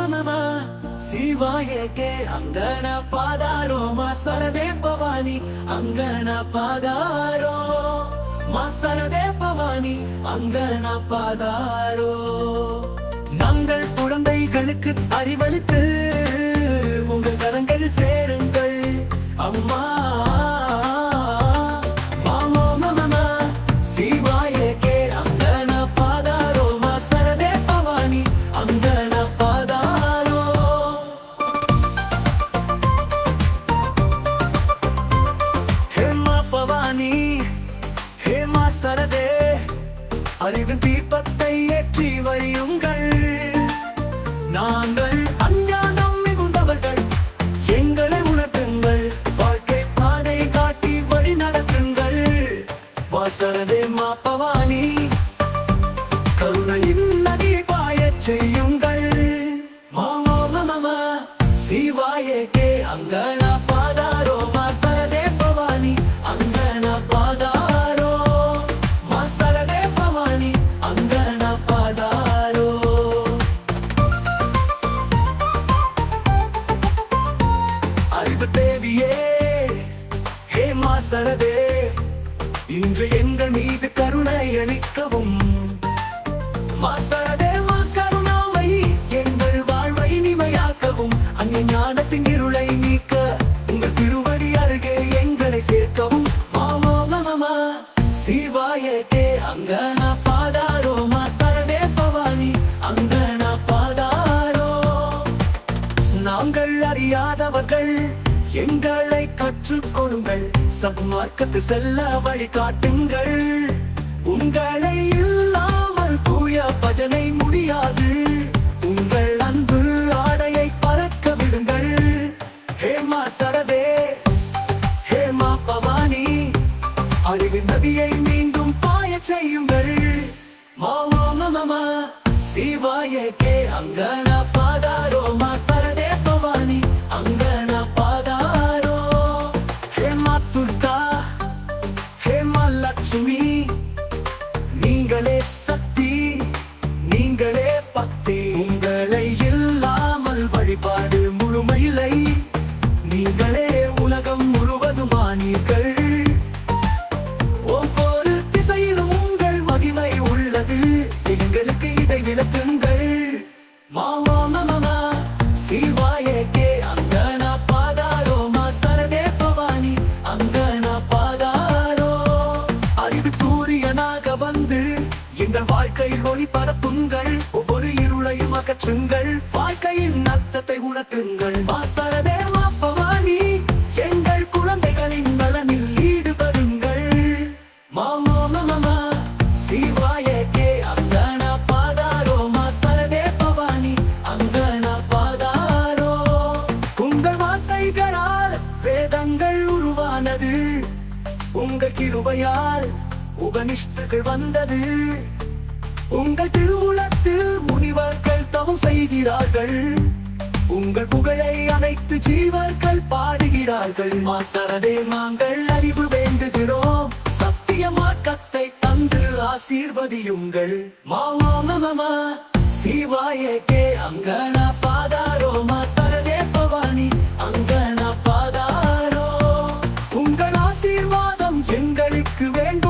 நம சிவாய கே அங்கன பாதாரோ மசரதே பவானி அங்கன பாதாரோ மசரதே பவானி அங்கன பாதாரோ நாங்கள் குழந்தைகளுக்கு அறிவளித்து உங்கள் கரங்கள் சேருங்கள் அம்மா சரதே அறிவின் தீபத்தை ஏற்றி வையுங்கள் நாங்கள் அஞ்ஞானம் மிகுந்தவர்கள் எங்களை உணர்த்துங்கள் வாழ்க்கை பாதை காட்டி வழி நடத்துங்கள் வாசரதே மா பவானி கருணையின் நதி பாயச் செய்யுங்கள் மாமோ நம சிவாய கே அங்கனா பாதாரோ மசரதே பவானி அங்கனா பாதாரோ சரதே இன்று எங்கள் மீது கருணை அளிக்கவும் மாசரதே மா கருணாவை எங்கள் வாழ்வை இனிமையாக்கவும் அஞ்ஞானத்தின் இருளை நீக்க உங்கள் திருவடி அருகே எங்களை சேர்க்கவும் மாமோ நம சிவாய கே அங்கனா பாதாரோ மசரதே பவானி அங்கனா பாதாரோ நாங்கள் அறியாதவர்கள் எங்களை கற்றுக் கொடுங்கள் சன்மார்க்கத்து செல்ல வழி காட்டுங்கள் உங்களை இல்லாமல் தூய பஜனை முடியாது உங்கள் அன்பு ஆடையை பறக்க விடுங்கள் ஹேமா சரதே ஹேமா பவானி அறிவின் நதியை மீண்டும் பாயச் செய்யுங்கள் மாமோ நம சிவாய கே அங்கனா பாதாரோ மசரதே பவானி அங்கனா பாதாரோ ஹேமா துர்கா ஹேமா லட்சுமி நீங்களே சக்தி நீங்களே பக்தி உங்களை இல்லாமல் வழிபாடு முழுமையில்லை நீங்களே உலகம் முழுவதும் ஆனீர்கள் ஒவ்வொரு திசையிலும் உங்கள் மகிமை உள்ளது எங்களுக்கு இதை விளக்குங்கள் மாமோ நம சிவாய கே அங்கனா பாதாரோ மசரதே பவானி அங்கனா பாதாரோ அறிவு சூரியனாக வந்து எங்கள் வாழ்க்கையில் ஒளி பரப்புங்கள் ஒவ்வொரு இருளையும் அகற்றுங்கள் வாழ்க்கையின் அர்த்தத்தை உணர்த்துங்கள் மசரதே மா பவானி எங்கள் குழந்தைகளின் நலனில் ஈடுபடுங்கள் மாமோ நம சிவாய கே அங்கனா பாதாரோ மசரதே பவானி அங்கனா பாதாரோ உங்கள் வார்த்தைகளால் வேதங்கள் உருவானது உங்கள் கிருபையால் உபனிஷத்துகள் வந்தது உங்கள் திருவுளத்தில் முனிவர்கள் தவம் செய்கிறார்கள் உங்கள் புகழை அனைத்து ஜீவர்கள் பாடுகிறார்கள் மாசரதே நாங்கள் அறிவு வேண்டுகிறோம் சத்திய மார்க்கத்தை தந்து ஆசீர்வதியுங்கள் மாமோ நம சிவாய கே அங்கனா பாதாரோ மசரதே பவானி அங்கனா பாதாரோ உங்கள் ஆசீர்வாதம் எங்களுக்கு வேண்டும்